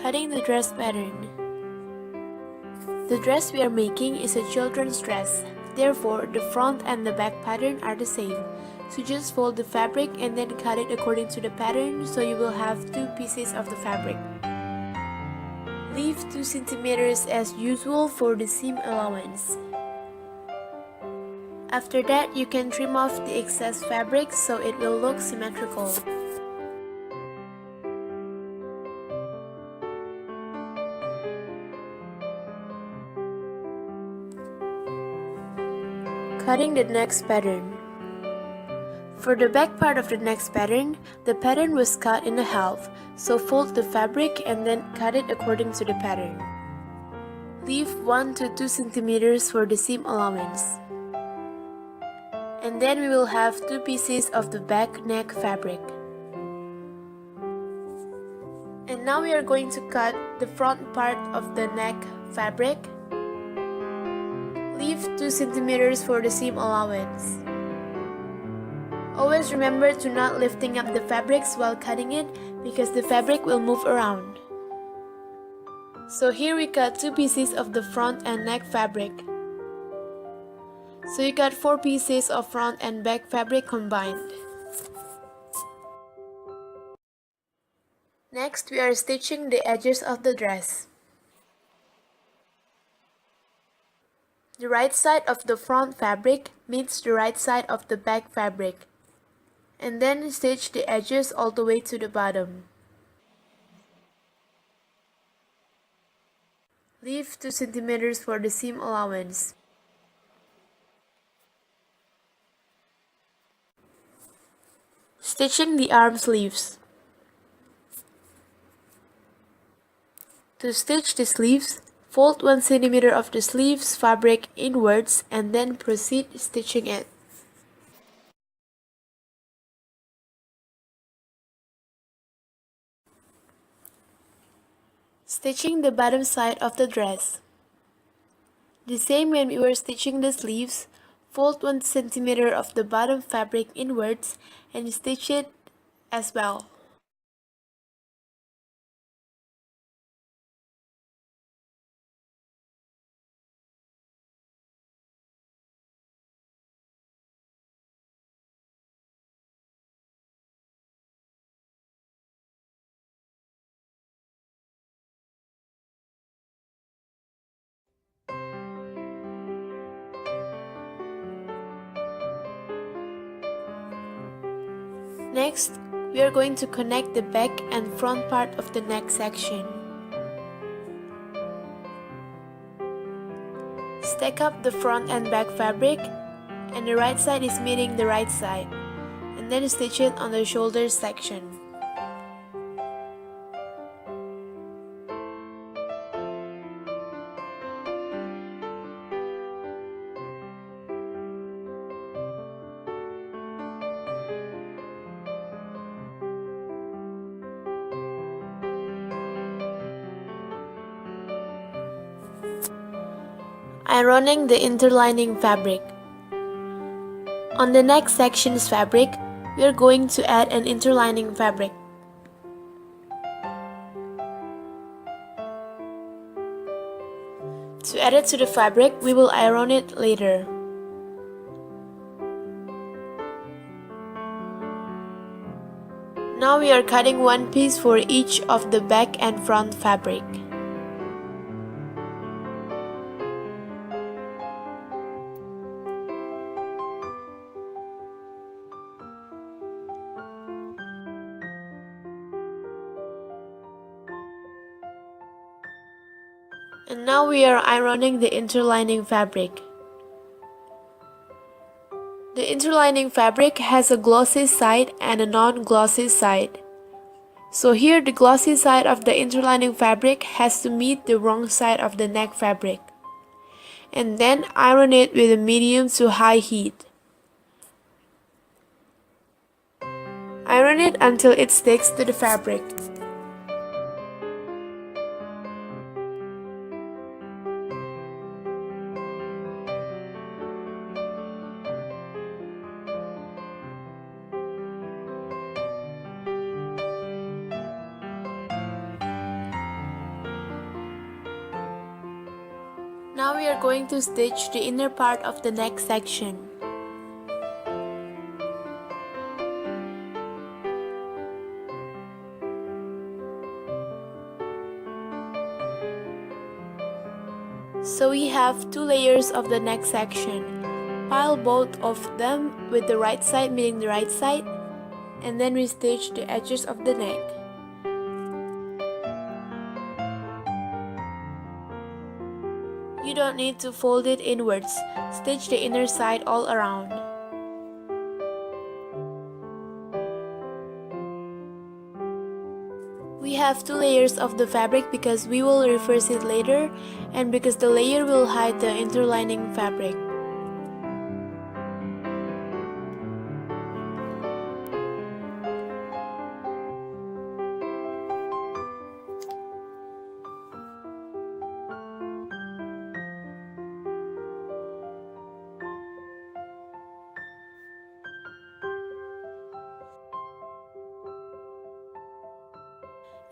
Cutting the dress pattern. The dress we are making is a children's dress. Therefore, the front and the back pattern are the same. So just fold the fabric and then cut it according to the pattern, so you will have 2 pieces of the fabric. Leave 2 centimeters as usual for the seam allowance. After that, you can trim off the excess fabric so it will look symmetrical. Cutting the next pattern. For the back part of the next pattern, the pattern was cut in half, so fold the fabric and then cut it according to the pattern. Leave 1 to 2 centimeters for the seam allowance. And then we will have 2 pieces of the back neck fabric. And now we are going to cut the front part of the neck fabric. Leave 2 centimeters for the seam allowance. Always remember to not lifting up the fabrics while cutting it because the fabric will move around. So here we cut 2 pieces of the front and neck fabric. So you got 4 pieces of front and back fabric combined. Next, we are stitching the edges of the dress. The right side of the front fabric meets the right side of the back fabric. And then stitch the edges all the way to the bottom. Leave 2 centimeters for the seam allowance. Stitching the arm sleeves. To stitch the sleeves, fold 1 centimeter of the sleeves fabric inwards and then proceed stitching it. Stitching the bottom side of the dress. The same when we were stitching the sleeves, fold 1 centimeter of the bottom fabric inwards and stitch it as well. Next, we are going to connect the back and front part of the neck section. Stack up the front and back fabric, and the right side is meeting the right side, and then stitch it on the shoulder section. Ironing the interlining fabric. On the neck section's fabric, we are going to add an interlining fabric. To add it to the fabric, we will iron it later. Now we are cutting 1 piece for each of the back and front fabric. And now we are ironing the interlining fabric. The interlining fabric has a glossy side and a non-glossy side. So here the glossy side of the interlining fabric has to meet the wrong side of the neck fabric. And then iron it with a medium to high heat. Iron it until it sticks to the fabric. Now we are going to stitch the inner part of the neck section. So we have 2 layers of the neck section. Pile both of them with the right side meeting the right side, and then we stitch the edges of the neck. You don't need to fold it inwards. Stitch the inner side all around. We have 2 layers of the fabric because we will reverse it later and because the layer will hide the interlining fabric.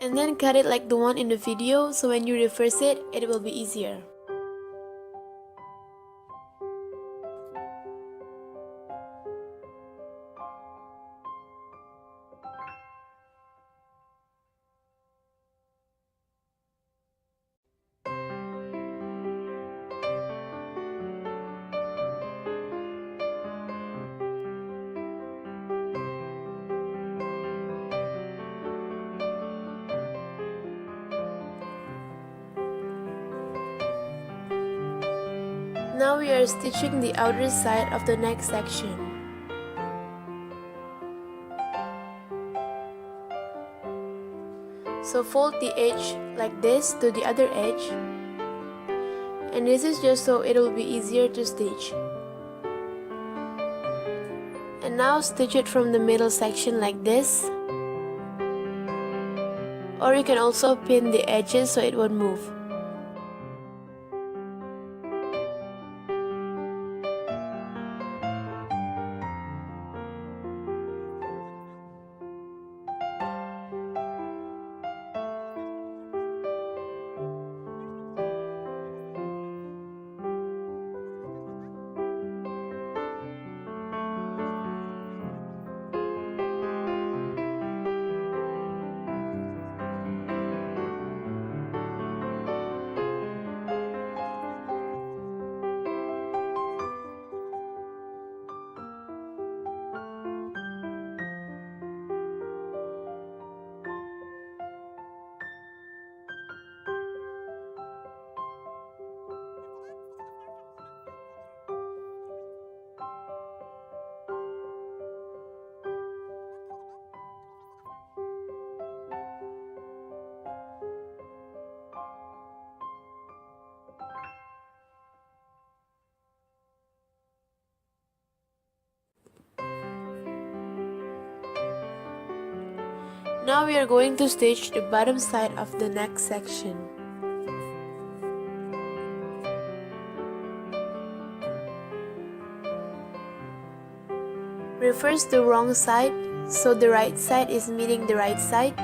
And then cut it like the one in the video, so when you reverse it, it will be easier. Now we are stitching the outer side of the neck section. So fold the edge like this to the other edge, and this is just so it will be easier to stitch. And now stitch it from the middle section like this, or you can also pin the edges so it won't move. Now we are going to stitch the bottom side of the neck section. Reverse the wrong side, so the right side is meeting the right side.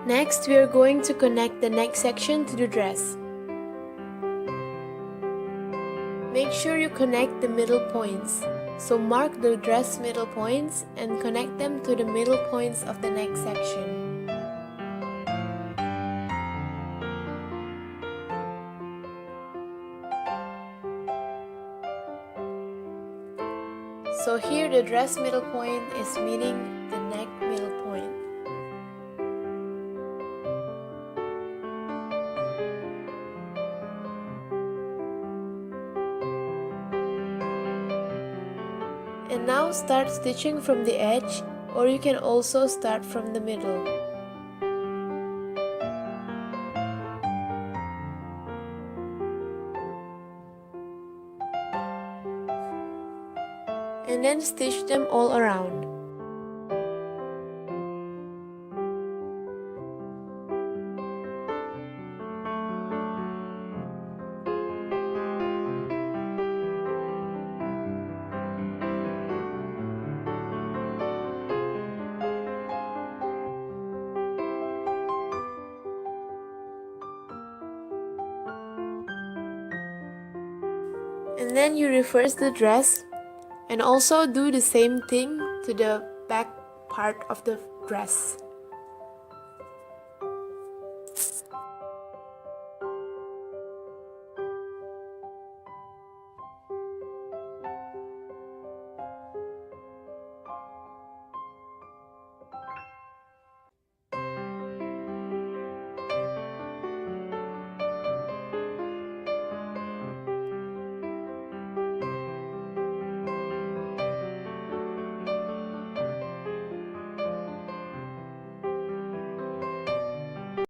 Next, we are going to connect the neck section to the dress. Make sure you connect the middle points. So mark the dress middle points and connect them to the middle points of the neck section. So here the dress middle point is meeting the neck middle point. And now start stitching from the edge, or you can also start from the middle. And then stitch them all around. And then you reverse the dress and also do the same thing to the back part of the dress.